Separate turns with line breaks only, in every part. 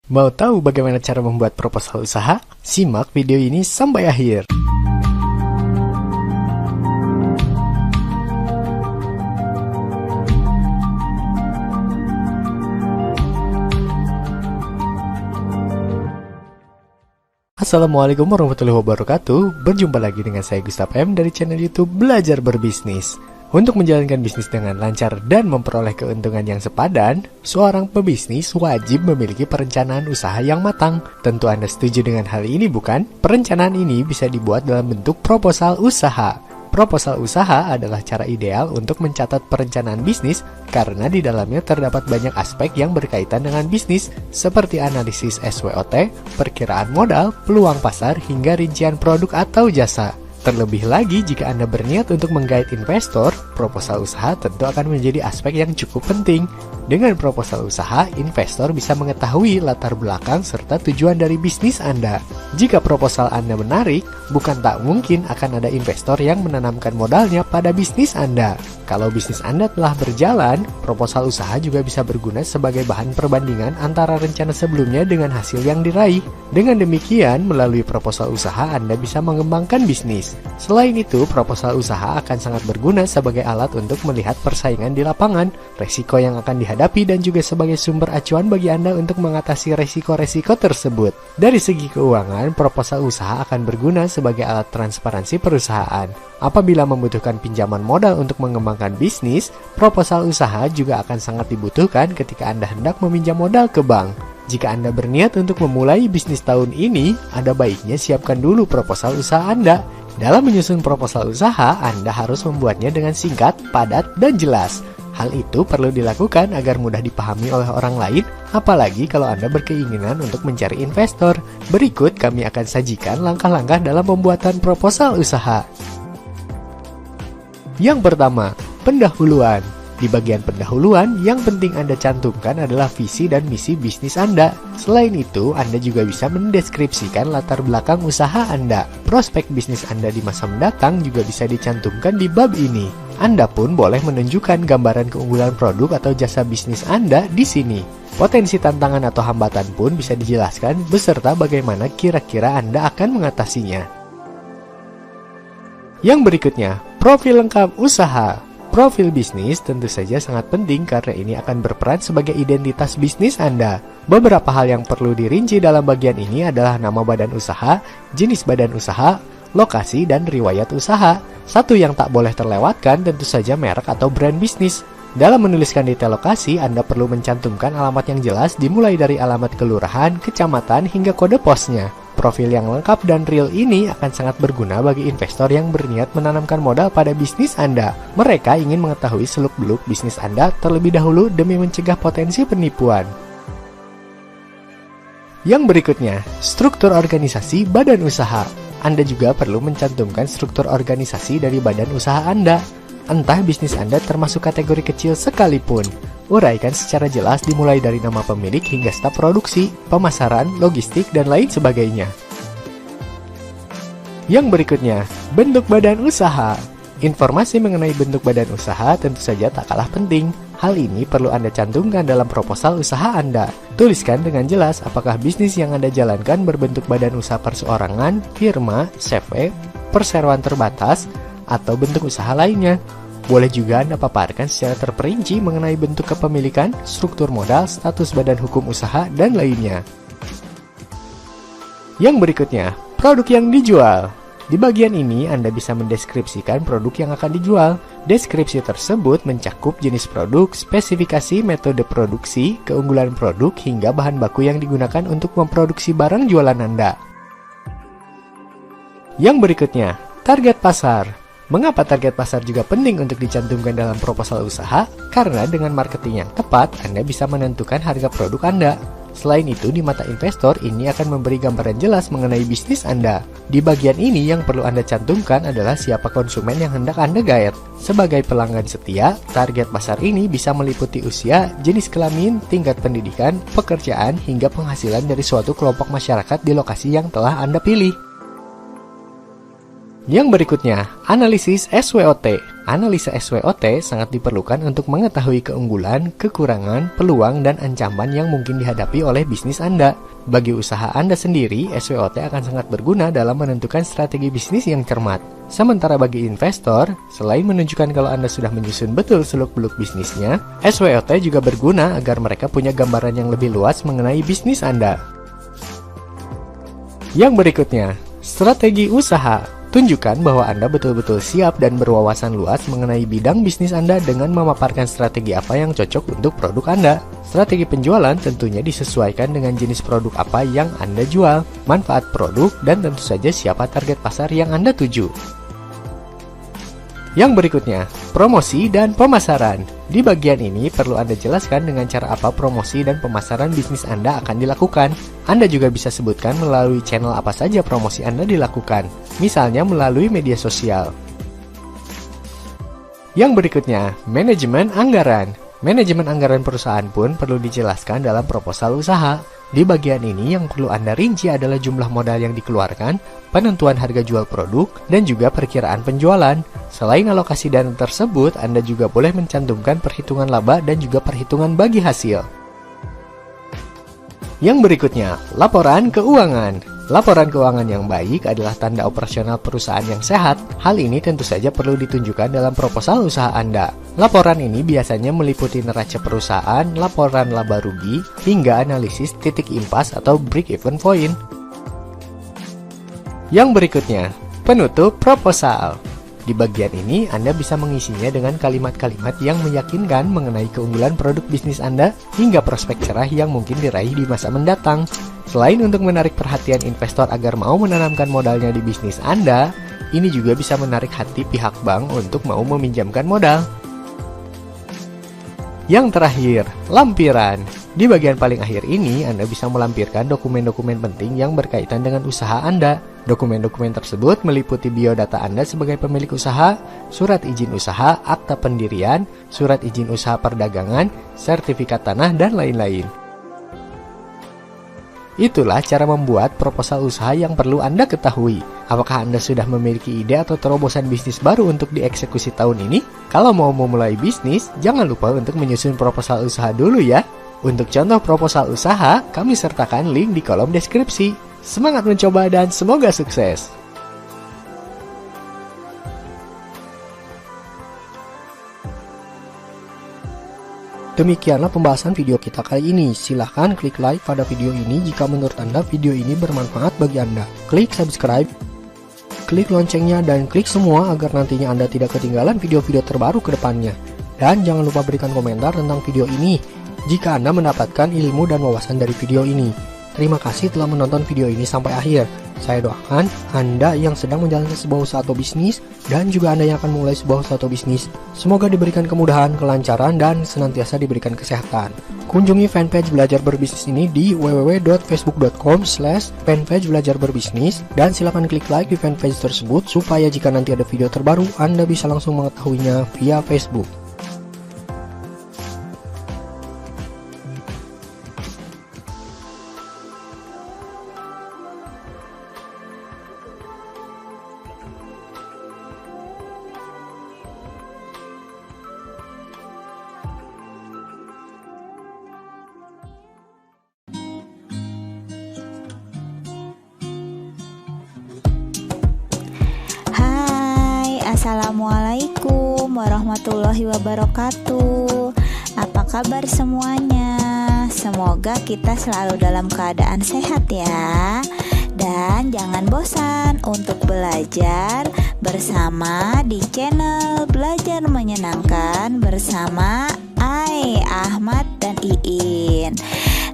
Mau tahu bagaimana cara membuat proposal usaha? Simak video ini sampai akhir. Assalamualaikum warahmatullahi wabarakatuh. Berjumpa lagi dengan saya Gustaf M dari channel YouTube Belajar Berbisnis. Untuk menjalankan bisnis dengan lancar dan memperoleh keuntungan yang sepadan, seorang pebisnis wajib memiliki perencanaan usaha yang matang. Tentu Anda setuju dengan hal ini, bukan? Perencanaan ini bisa dibuat dalam bentuk proposal usaha. Proposal usaha adalah cara ideal untuk mencatat perencanaan bisnis karena di dalamnya terdapat banyak aspek yang berkaitan dengan bisnis seperti analisis SWOT, perkiraan modal, peluang pasar, hingga rincian produk atau jasa. Terlebih lagi jika Anda berniat untuk menggait investor, proposal usaha tentu akan menjadi aspek yang cukup penting. Dengan proposal usaha, investor bisa mengetahui latar belakang serta tujuan dari bisnis Anda. Jika proposal Anda menarik, bukan tak mungkin akan ada investor yang menanamkan modalnya pada bisnis Anda. Kalau bisnis Anda telah berjalan, proposal usaha juga bisa berguna sebagai bahan perbandingan antara rencana sebelumnya dengan hasil yang diraih. Dengan demikian, melalui proposal usaha Anda bisa mengembangkan bisnis. Selain itu, proposal usaha akan sangat berguna sebagai alat untuk melihat persaingan di lapangan, resiko yang akan dihadapi, dan juga sebagai sumber acuan bagi Anda untuk mengatasi resiko-resiko tersebut. Dari segi keuangan, proposal usaha akan berguna sebagai alat transparansi perusahaan. Apabila membutuhkan pinjaman modal untuk mengembangkan bisnis, proposal usaha juga akan sangat dibutuhkan ketika Anda hendak meminjam modal ke bank. Jika Anda berniat untuk memulai bisnis tahun ini, ada baiknya siapkan dulu proposal usaha Anda. Dalam menyusun proposal usaha, Anda harus membuatnya dengan singkat, padat, dan jelas. Hal itu perlu dilakukan agar mudah dipahami oleh orang lain, apalagi kalau Anda berkeinginan untuk mencari investor. Berikut kami akan sajikan langkah-langkah dalam pembuatan proposal usaha. Yang pertama, pendahuluan. Di bagian pendahuluan, yang penting Anda cantumkan adalah visi dan misi bisnis Anda. Selain itu, Anda juga bisa mendeskripsikan latar belakang usaha Anda. Prospek bisnis Anda di masa mendatang juga bisa dicantumkan di bab ini. Anda pun boleh menunjukkan gambaran keunggulan produk atau jasa bisnis Anda di sini. Potensi tantangan atau hambatan pun bisa dijelaskan beserta bagaimana kira-kira Anda akan mengatasinya. Yang berikutnya, profil lengkap usaha. Profil bisnis tentu saja sangat penting karena ini akan berperan sebagai identitas bisnis Anda. Beberapa hal yang perlu dirinci dalam bagian ini adalah nama badan usaha, jenis badan usaha, lokasi, dan riwayat usaha. Satu yang tak boleh terlewatkan tentu saja merek atau brand bisnis. Dalam menuliskan detail lokasi, Anda perlu mencantumkan alamat yang jelas dimulai dari alamat kelurahan, kecamatan, hingga kode posnya. Profil yang lengkap dan real ini akan sangat berguna bagi investor yang berniat menanamkan modal pada bisnis Anda. Mereka ingin mengetahui seluk-beluk bisnis Anda terlebih dahulu demi mencegah potensi penipuan. Yang berikutnya, struktur organisasi badan usaha. Anda juga perlu mencantumkan struktur organisasi dari badan usaha Anda. Entah bisnis Anda termasuk kategori kecil sekalipun. Uraikan secara jelas dimulai dari nama pemilik hingga staf produksi, pemasaran, logistik, dan lain sebagainya. Yang berikutnya, bentuk badan usaha. Informasi mengenai bentuk badan usaha tentu saja tak kalah penting. Hal ini perlu Anda cantumkan dalam proposal usaha Anda. Tuliskan dengan jelas apakah bisnis yang Anda jalankan berbentuk badan usaha perseorangan, firma, CV, perseroan terbatas, atau bentuk usaha lainnya. Boleh juga Anda paparkan secara terperinci mengenai bentuk kepemilikan, struktur modal, status badan hukum usaha, dan lainnya. Yang berikutnya, produk yang dijual. Di bagian ini Anda bisa mendeskripsikan produk yang akan dijual. Deskripsi tersebut mencakup jenis produk, spesifikasi, metode produksi, keunggulan produk, hingga bahan baku yang digunakan untuk memproduksi barang jualan Anda. Yang berikutnya, target pasar. Mengapa target pasar juga penting untuk dicantumkan dalam proposal usaha? Karena dengan marketing yang tepat, Anda bisa menentukan harga produk Anda. Selain itu, di mata investor, ini akan memberi gambaran jelas mengenai bisnis Anda. Di bagian ini yang perlu Anda cantumkan adalah siapa konsumen yang hendak Anda gait. Sebagai pelanggan setia, target pasar ini bisa meliputi usia, jenis kelamin, tingkat pendidikan, pekerjaan, hingga penghasilan dari suatu kelompok masyarakat di lokasi yang telah Anda pilih. Yang berikutnya, analisis SWOT. Analisa SWOT sangat diperlukan untuk mengetahui keunggulan, kekurangan, peluang, dan ancaman yang mungkin dihadapi oleh bisnis Anda. Bagi usaha Anda sendiri, SWOT akan sangat berguna dalam menentukan strategi bisnis yang cermat. Sementara bagi investor, selain menunjukkan kalau Anda sudah menyusun betul seluk-beluk bisnisnya, SWOT juga berguna agar mereka punya gambaran yang lebih luas mengenai bisnis Anda. Yang berikutnya, strategi usaha. Tunjukkan bahwa Anda betul-betul siap dan berwawasan luas mengenai bidang bisnis Anda dengan memaparkan strategi apa yang cocok untuk produk Anda. Strategi penjualan tentunya disesuaikan dengan jenis produk apa yang Anda jual, manfaat produk, dan tentu saja siapa target pasar yang Anda tuju. Yang berikutnya, promosi dan pemasaran. Di bagian ini perlu Anda jelaskan dengan cara apa promosi dan pemasaran bisnis Anda akan dilakukan. Anda juga bisa sebutkan melalui channel apa saja promosi Anda dilakukan, misalnya melalui media sosial. Yang berikutnya, manajemen anggaran. Manajemen anggaran perusahaan pun perlu dijelaskan dalam proposal usaha. Di bagian ini yang perlu Anda rinci adalah jumlah modal yang dikeluarkan, penentuan harga jual produk, dan juga perkiraan penjualan. Selain alokasi dana tersebut, Anda juga boleh mencantumkan perhitungan laba dan juga perhitungan bagi hasil. Yang berikutnya, laporan keuangan. Laporan keuangan yang baik adalah tanda operasional perusahaan yang sehat. Hal ini tentu saja perlu ditunjukkan dalam proposal usaha Anda. Laporan ini biasanya meliputi neraca perusahaan, laporan laba rugi, hingga analisis titik impas atau break-even point. Yang berikutnya, penutup proposal. Di bagian ini, Anda bisa mengisinya dengan kalimat-kalimat yang meyakinkan mengenai keunggulan produk bisnis Anda hingga prospek cerah yang mungkin diraih di masa mendatang. Selain untuk menarik perhatian investor agar mau menanamkan modalnya di bisnis Anda, ini juga bisa menarik hati pihak bank untuk mau meminjamkan modal. Yang terakhir, lampiran. Di bagian paling akhir ini, Anda bisa melampirkan dokumen-dokumen penting yang berkaitan dengan usaha Anda. Dokumen-dokumen tersebut meliputi biodata Anda sebagai pemilik usaha, surat izin usaha, akta pendirian, surat izin usaha perdagangan, sertifikat tanah, dan lain-lain. Itulah cara membuat proposal usaha yang perlu Anda ketahui. Apakah Anda sudah memiliki ide atau terobosan bisnis baru untuk dieksekusi tahun ini? Kalau mau memulai bisnis, jangan lupa untuk menyusun proposal usaha dulu ya. Untuk contoh proposal usaha, kami sertakan link di kolom deskripsi. Semangat mencoba dan semoga sukses! Demikianlah pembahasan video kita kali ini. Silahkan klik like pada video ini jika menurut Anda video ini bermanfaat bagi Anda. Klik subscribe, klik loncengnya, dan klik semua agar nantinya Anda tidak ketinggalan video-video terbaru ke depannya. Dan jangan lupa berikan komentar tentang video ini jika Anda mendapatkan ilmu dan wawasan dari video ini. Terima kasih telah menonton video ini sampai akhir. Saya doakan Anda yang sedang menjalankan sebuah usaha atau bisnis, dan juga Anda yang akan memulai sebuah usaha atau bisnis, semoga diberikan kemudahan, kelancaran, dan senantiasa diberikan kesehatan. Kunjungi fanpage Belajar Berbisnis ini di www.facebook.com/fanpage Belajar Berbisnis, dan silakan klik like di fanpage tersebut supaya jika nanti ada video terbaru, Anda bisa langsung mengetahuinya via Facebook.
Assalamualaikum warahmatullahi wabarakatuh. Apa kabar semuanya? Semoga kita selalu dalam keadaan sehat ya. Dan jangan bosan untuk belajar bersama di channel Belajar Menyenangkan bersama Ai, Ahmad, dan Iin.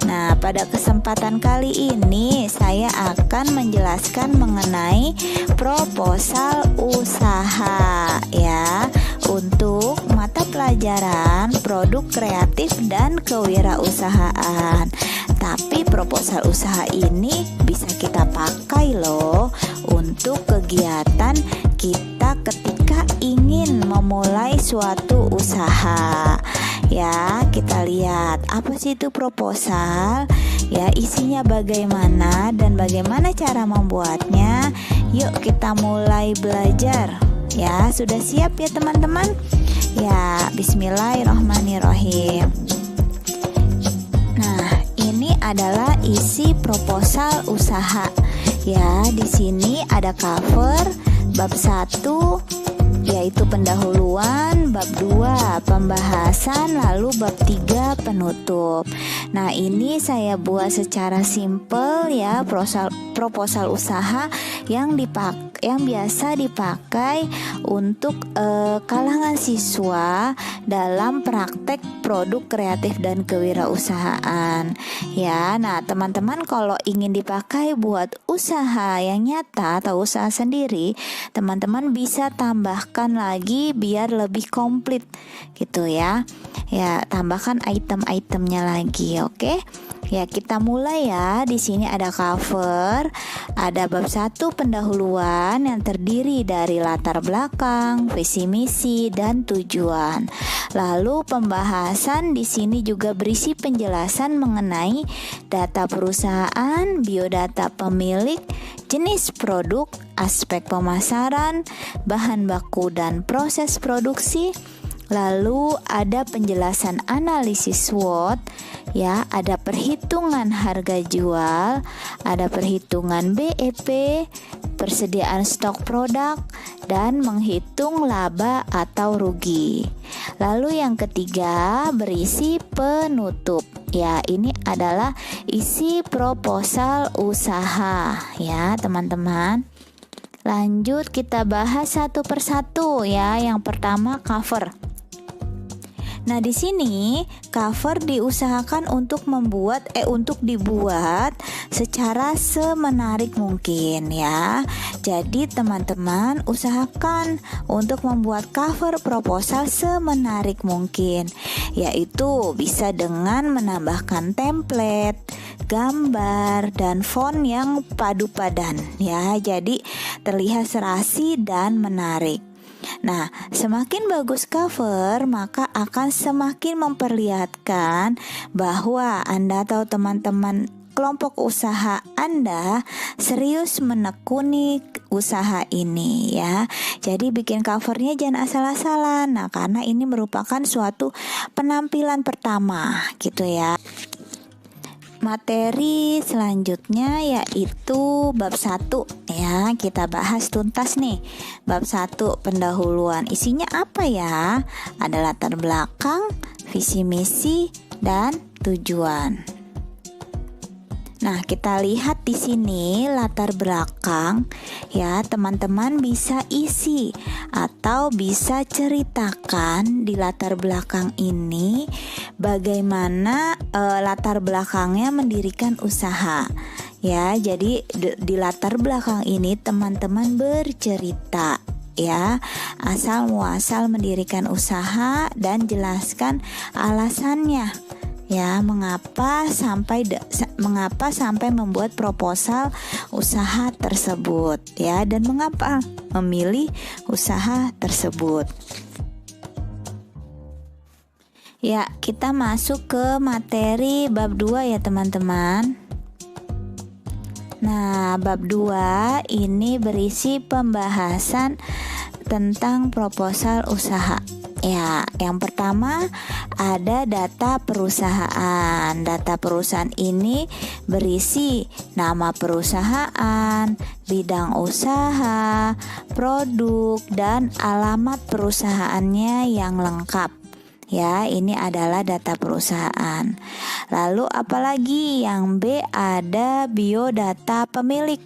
Nah, pada kesempatan kali ini saya akan menjelaskan mengenai proposal usaha ya, untuk mata pelajaran produk kreatif dan kewirausahaan. Tapi proposal usaha ini bisa kita pakai loh untuk kegiatan kita ketika ingin memulai suatu usaha. Ya, kita lihat apa sih itu proposal, ya isinya bagaimana dan bagaimana cara membuatnya. Yuk kita mulai belajar. Ya, sudah siap ya teman-teman? Ya, bismillahirrahmanirrahim. Nah, ini adalah isi proposal usaha. Ya, di sini ada cover, bab 1 yaitu pendahuluan, bab 2 pembahasan, lalu bab 3 penutup. Nah, ini saya buat secara simple ya, proposal usaha yang biasa dipakai untuk kalangan siswa dalam praktek produk kreatif dan kewirausahaan. Ya, nah teman-teman kalau ingin dipakai buat usaha yang nyata atau usaha sendiri, teman-teman bisa tambahkan lagi biar lebih komplit gitu ya. Ya, tambahkan item-itemnya lagi, oke? Ya, kita mulai ya. Di sini ada cover, ada bab 1 pendahuluan yang terdiri dari latar belakang, visi misi dan tujuan. Lalu pembahasan di sini juga berisi penjelasan mengenai data perusahaan, biodata pemilik, jenis produk, aspek pemasaran, bahan baku dan proses produksi. Lalu ada penjelasan analisis SWOT, ya, ada perhitungan harga jual, ada perhitungan BEP, persediaan stok produk, dan menghitung laba atau rugi. Lalu yang ketiga berisi penutup. Ya, ini adalah isi proposal usaha ya, teman-teman. Lanjut kita bahas satu persatu ya. Yang pertama cover. Nah, di sini cover diusahakan untuk dibuat secara semenarik mungkin ya. Jadi teman-teman usahakan untuk membuat cover proposal semenarik mungkin, yaitu bisa dengan menambahkan template, gambar dan font yang padu padan ya. Jadi terlihat serasi dan menarik. Nah, semakin bagus cover, maka akan semakin memperlihatkan bahwa Anda atau teman-teman kelompok usaha Anda serius menekuni usaha ini ya. Jadi bikin covernya jangan asal-asalan. Nah, karena ini merupakan suatu penampilan pertama gitu ya. Materi selanjutnya yaitu bab 1 ya, kita bahas tuntas nih. Bab 1 pendahuluan, isinya apa ya? Ada latar belakang, visi misi, dan tujuan. Nah, kita lihat di sini latar belakang ya, teman-teman bisa isi atau bisa ceritakan di latar belakang ini bagaimana latar belakangnya mendirikan usaha. Ya, jadi di latar belakang ini teman-teman bercerita ya, asal muasal mendirikan usaha dan jelaskan alasannya. Ya, mengapa sampai membuat proposal usaha tersebut ya, dan mengapa memilih usaha tersebut. Ya, kita masuk ke materi bab 2 ya teman-teman. Nah, bab 2 ini berisi pembahasan tentang proposal usaha. Ya, yang pertama ada data perusahaan. Data perusahaan ini berisi nama perusahaan, bidang usaha, produk, dan alamat perusahaannya yang lengkap. Ya, ini adalah data perusahaan. Lalu apalagi yang B, ada biodata pemilik.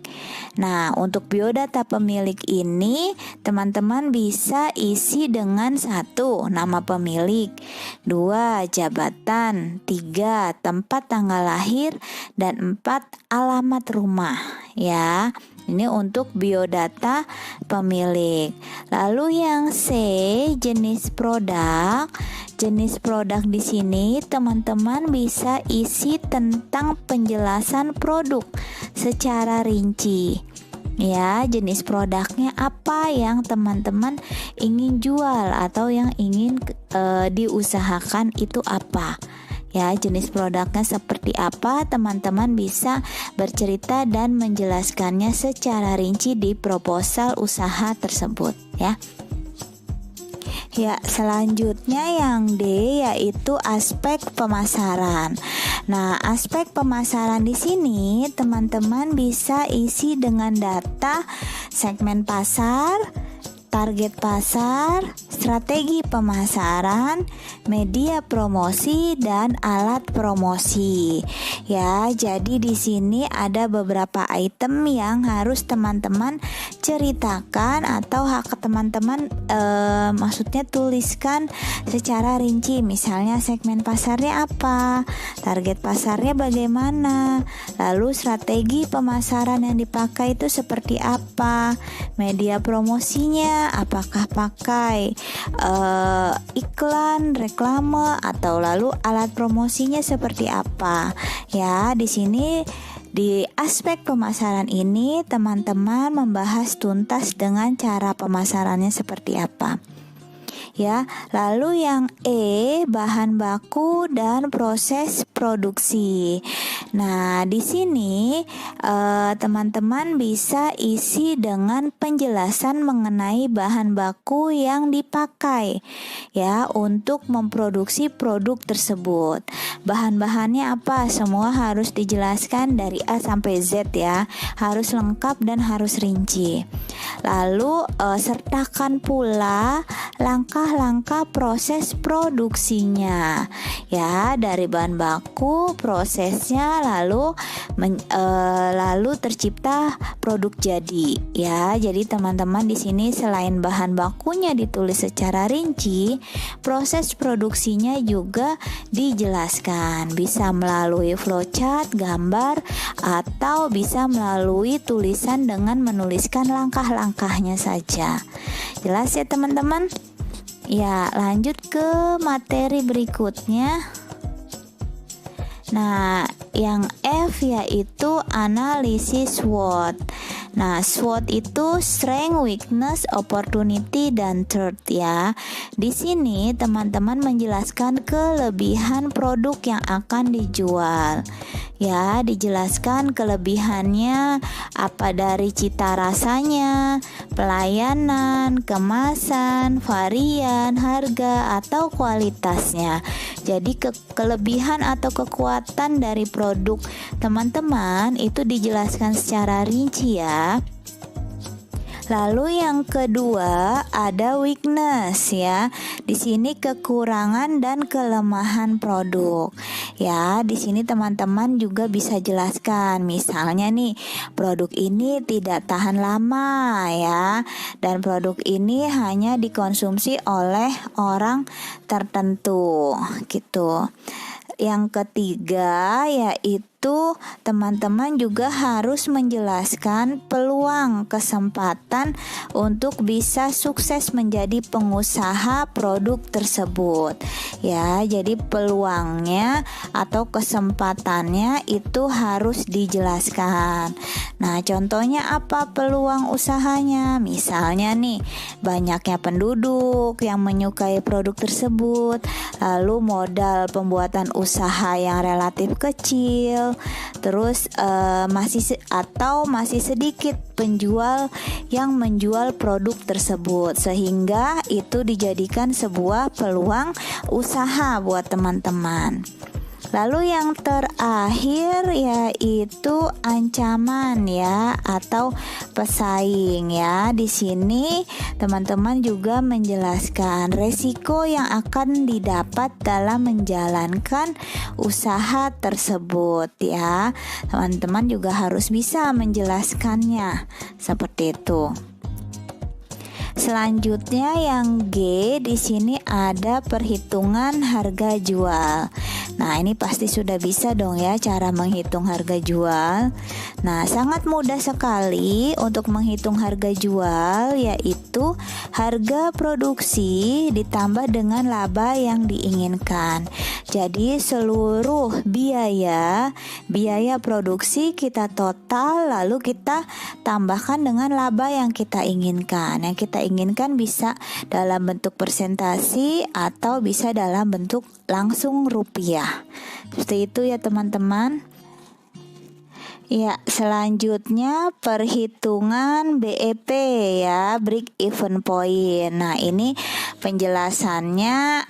Nah, untuk biodata pemilik ini teman-teman bisa isi dengan 1. Nama pemilik, 2. Jabatan, 3. Tempat tanggal lahir, dan 4. Alamat rumah ya. Ini untuk biodata pemilik. Lalu yang C, jenis produk. Jenis produk di sini teman-teman bisa isi tentang penjelasan produk secara rinci. Ya, jenis produknya apa yang teman-teman ingin jual atau yang ingin diusahakan itu apa. Ya, jenis produknya seperti apa, teman-teman bisa bercerita dan menjelaskannya secara rinci di proposal usaha tersebut ya. Ya, selanjutnya yang D yaitu aspek pemasaran. Nah, aspek pemasaran di sini teman-teman bisa isi dengan data segmen pasar, target pasar, strategi pemasaran, media promosi, dan alat promosi. Ya, jadi di sini ada beberapa item yang harus teman-teman ceritakan atau teman-teman maksudnya tuliskan secara rinci. Misalnya segmen pasarnya apa, target pasarnya bagaimana, lalu strategi pemasaran yang dipakai itu seperti apa, media promosinya apakah pakai iklan, reklame, atau lalu alat promosinya seperti apa. Ya, di sini di aspek pemasaran ini teman-teman membahas tuntas dengan cara pemasarannya seperti apa. Ya, lalu yang E, bahan baku dan proses produksi. Nah, di sini teman-teman bisa isi dengan penjelasan mengenai bahan baku yang dipakai ya untuk memproduksi produk tersebut. Bahan-bahannya apa? Semua harus dijelaskan dari A sampai Z ya. Harus lengkap dan harus rinci. Lalu sertakan pula langkah-langkah proses produksinya ya, dari bahan baku, prosesnya, lalu tercipta produk jadi ya. Jadi teman-teman di sini selain bahan bakunya ditulis secara rinci, proses produksinya juga dijelaskan, bisa melalui flowchart, gambar, atau bisa melalui tulisan dengan menuliskan langkah-langkahnya saja. Jelas ya teman-teman? Ya, lanjut ke materi berikutnya. Nah, yang F yaitu analisis SWOT. Nah, SWOT itu strength, weakness, opportunity, dan threat ya. Di sini teman-teman menjelaskan kelebihan produk yang akan dijual. Ya, dijelaskan kelebihannya apa dari cita rasanya, pelayanan, kemasan, varian, harga, atau kualitasnya. Jadi kelebihan atau kekuatan dari produk teman-teman itu dijelaskan secara rinci ya. Lalu yang kedua ada weakness ya. Di sini kekurangan dan kelemahan produk. Ya, di sini teman-teman juga bisa jelaskan. Misalnya nih, produk ini tidak tahan lama ya. Dan produk ini hanya dikonsumsi oleh orang tertentu gitu. Yang ketiga yaitu teman-teman juga harus menjelaskan peluang kesempatan untuk bisa sukses menjadi pengusaha produk tersebut. Ya, jadi peluangnya atau kesempatannya itu harus dijelaskan. Nah, contohnya apa peluang usahanya? Misalnya nih, banyaknya penduduk yang menyukai produk tersebut, lalu modal pembuatan usaha yang relatif kecil, terus masih sedikit penjual yang menjual produk tersebut, sehingga itu dijadikan sebuah peluang usaha buat teman-teman. Lalu yang terakhir yaitu ancaman ya atau pesaing ya. Di sini teman-teman juga menjelaskan resiko yang akan didapat dalam menjalankan usaha tersebut ya. Teman-teman juga harus bisa menjelaskannya seperti itu. Selanjutnya yang G, di sini ada perhitungan harga jual. Nah, ini pasti sudah bisa dong ya cara menghitung harga jual. Nah, sangat mudah sekali untuk menghitung harga jual, yaitu harga produksi ditambah dengan laba yang diinginkan. Jadi seluruh biaya produksi kita total, lalu kita tambahkan dengan laba yang kita inginkan. Yang kita inginkan bisa dalam bentuk persentasi atau bisa dalam bentuk langsung rupiah. Seperti itu ya teman-teman. Ya, selanjutnya perhitungan BEP ya, break even point. Nah, ini penjelasannya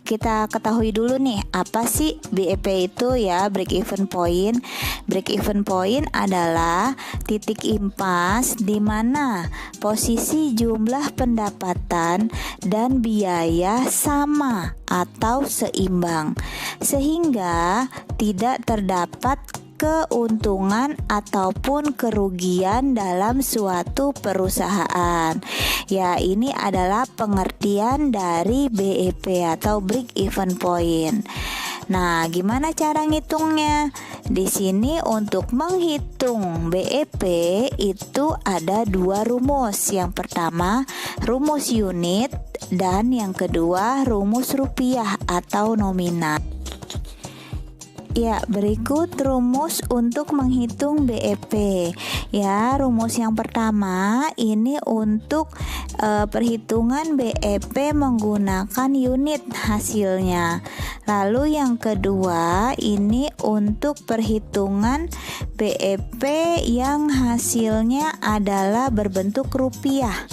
kita ketahui dulu nih, apa sih BEP itu ya, break even point. Break even point adalah titik impas di mana posisi jumlah pendapatan dan biaya sama atau seimbang, sehingga tidak terdapat keuntungan ataupun kerugian dalam suatu perusahaan. Ya, ini adalah pengertian dari BEP atau break even point. Nah, gimana cara ngitungnya? Di sini untuk menghitung BEP itu ada dua rumus. Yang pertama, rumus unit, dan yang kedua, rumus rupiah atau nominal. Ya, berikut rumus untuk menghitung BEP. Ya, rumus yang pertama ini untuk perhitungan BEP menggunakan unit hasilnya. Lalu yang kedua ini untuk perhitungan BEP yang hasilnya adalah berbentuk rupiah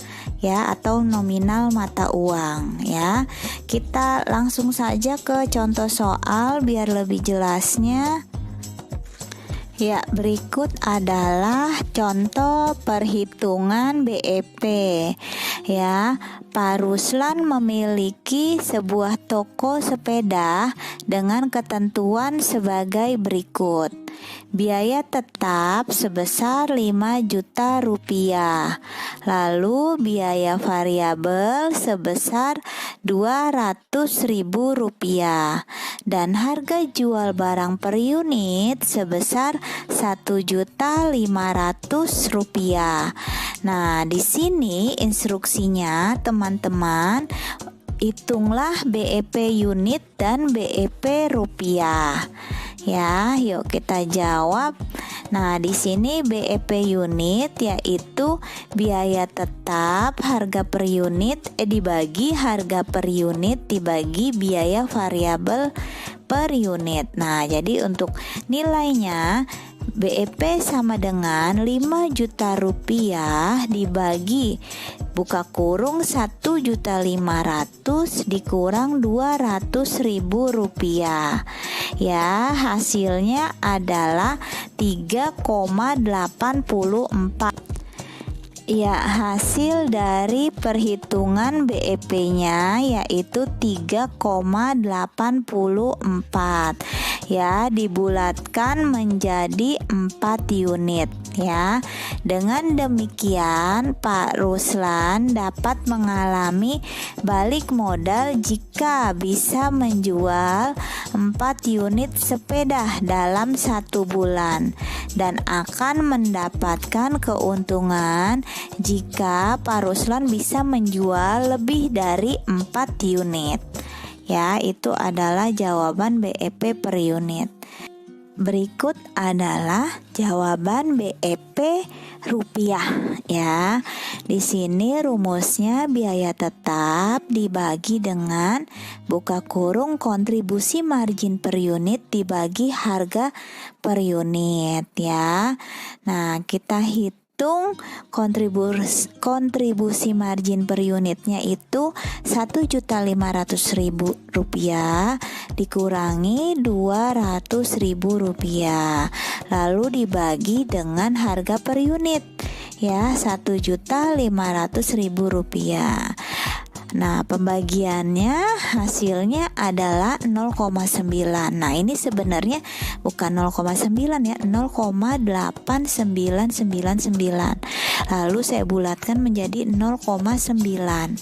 ya, atau nominal mata uang ya. Kita langsung saja ke contoh soal biar lebih jelasnya. Ya, berikut adalah contoh perhitungan BEP. Ya, Pak Ruslan memiliki sebuah toko sepeda dengan ketentuan sebagai berikut. Biaya tetap sebesar 5 juta rupiah. Lalu biaya variabel sebesar 200.000 rupiah. Dan harga jual barang per unit sebesar 1.500.000 rupiah. Nah, di sini instruksinya teman-teman, hitunglah BEP unit dan BEP rupiah. Ya, yuk kita jawab. Nah, di sini BEP unit yaitu biaya tetap harga per unit dibagi harga per unit dibagi biaya variabel per unit. Nah, jadi untuk nilainya BEP sama dengan 5 juta rupiah dibagi buka kurung 1.500.000 dikurang 200.000 rupiah. Ya, hasilnya adalah 3,84. Ya, hasil dari perhitungan BEP-nya yaitu 3,84. Ya, dibulatkan menjadi 4 unit ya. Dengan demikian Pak Ruslan dapat mengalami balik modal jika bisa menjual 4 unit sepeda dalam 1 bulan dan akan mendapatkan keuntungan jika Pak Ruslan bisa menjual lebih dari 4 unit. Ya, itu adalah jawaban BEP per unit. Berikut adalah jawaban BEP rupiah ya. Di sini rumusnya biaya tetap dibagi dengan buka kurung kontribusi margin per unit dibagi harga per unit ya. Nah, kita hitung kontribusi margin per unitnya itu 1.500.000 rupiah dikurangi 200.000 rupiah, lalu dibagi dengan harga per unit ya 1.500.000 rupiah. Nah, pembagiannya hasilnya adalah 0,9. Nah, ini sebenarnya bukan 0,9 ya, 0,8999. Lalu saya bulatkan menjadi 0,9.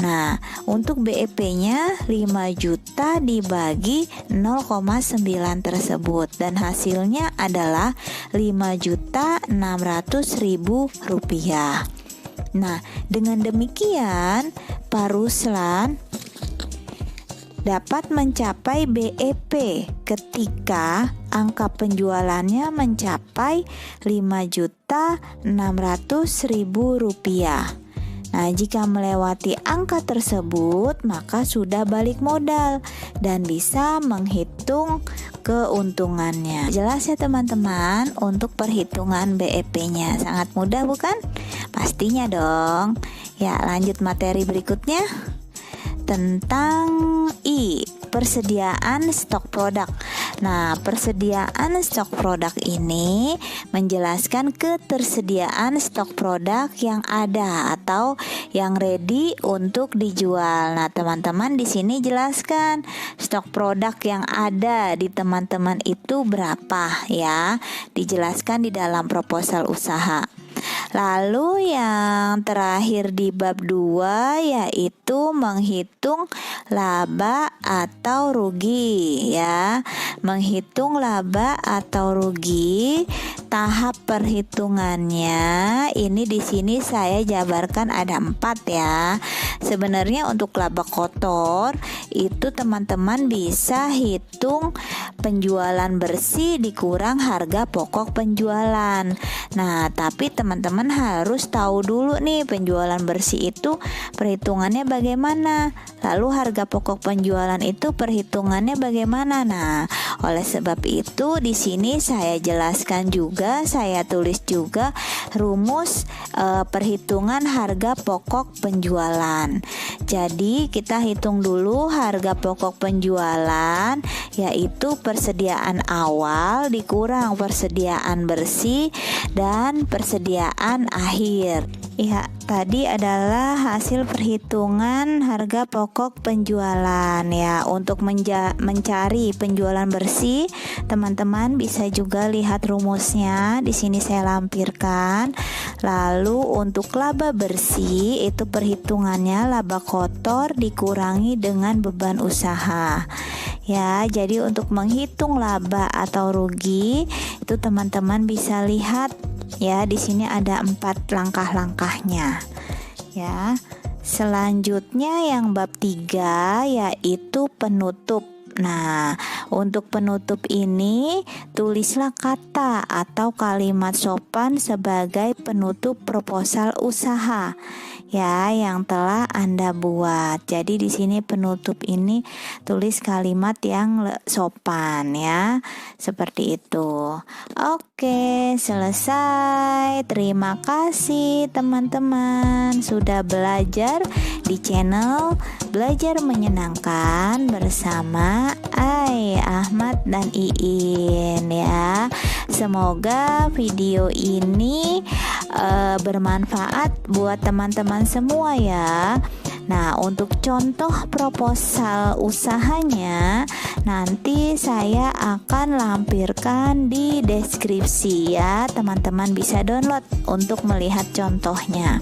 Nah, untuk BEP-nya 5 juta dibagi 0,9 tersebut dan hasilnya adalah 5.600.000 rupiah. Nah, dengan demikian Pak Ruslan dapat mencapai BEP ketika angka penjualannya mencapai 5.600.000 rupiah. Nah, jika melewati angka tersebut, maka sudah balik modal dan bisa menghitung keuntungannya. Jelas ya teman-teman untuk perhitungan BEP-nya. Sangat mudah bukan? Pastinya dong. Ya, lanjut materi berikutnya tentang persediaan stok produk. Nah, persediaan stok produk ini menjelaskan ketersediaan stok produk yang ada atau yang ready untuk dijual. Nah, teman-teman di sini jelaskan stok produk yang ada di teman-teman itu berapa ya. Dijelaskan di dalam proposal usaha. Lalu yang terakhir di bab 2 yaitu menghitung laba atau rugi ya. Menghitung laba atau rugi, tahap perhitungannya ini di sini saya jabarkan ada 4 ya. Sebenarnya untuk laba kotor itu teman-teman bisa hitung penjualan bersih dikurang harga pokok penjualan. Nah, tapi teman-teman harus tahu dulu nih penjualan bersih itu perhitungannya bagaimana. Lalu harga pokok penjualan itu perhitungannya bagaimana. Nah, oleh sebab itu di sini saya jelaskan juga, saya tulis juga rumus perhitungan harga pokok penjualan. Jadi kita hitung dulu harga pokok penjualan yaitu persediaan awal dikurang persediaan bersih dan persediaan akhir. Ya, tadi adalah hasil perhitungan harga pokok penjualan ya. Untuk mencari penjualan bersih, teman-teman bisa juga lihat rumusnya. Di sini saya lampirkan. Lalu untuk laba bersih itu perhitungannya laba kotor dikurangi dengan beban usaha. Ya, jadi untuk menghitung laba atau rugi itu teman-teman bisa lihat ya, di sini ada 4 langkah-langkahnya. Ya. Selanjutnya yang bab 3 yaitu penutup. Nah, untuk penutup ini tulislah kata atau kalimat sopan sebagai penutup proposal usaha ya yang telah Anda buat. Jadi di sini penutup ini tulis kalimat yang sopan ya. Seperti itu. Oke, selesai. Terima kasih teman-teman sudah belajar di channel Belajar Menyenangkan bersama Ahmad dan Iin ya. Semoga video ini bermanfaat buat teman-teman semua ya. Nah, untuk contoh proposal usahanya nanti saya akan lampirkan di deskripsi ya. Teman-teman bisa download untuk melihat contohnya.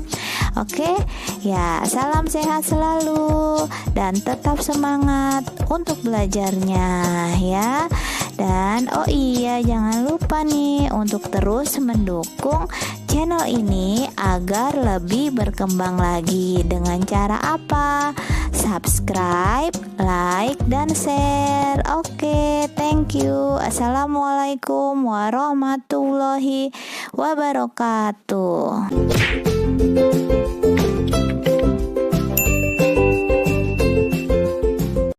Oke, ya salam sehat selalu dan tetap semangat untuk belajarnya ya. Dan oh iya, jangan lupa nih untuk terus mendukung channel ini agar lebih berkembang lagi. Dengan cara apa? Subscribe, like, dan share. Oke, thank you. Assalamualaikum warahmatullahi wabarakatuh.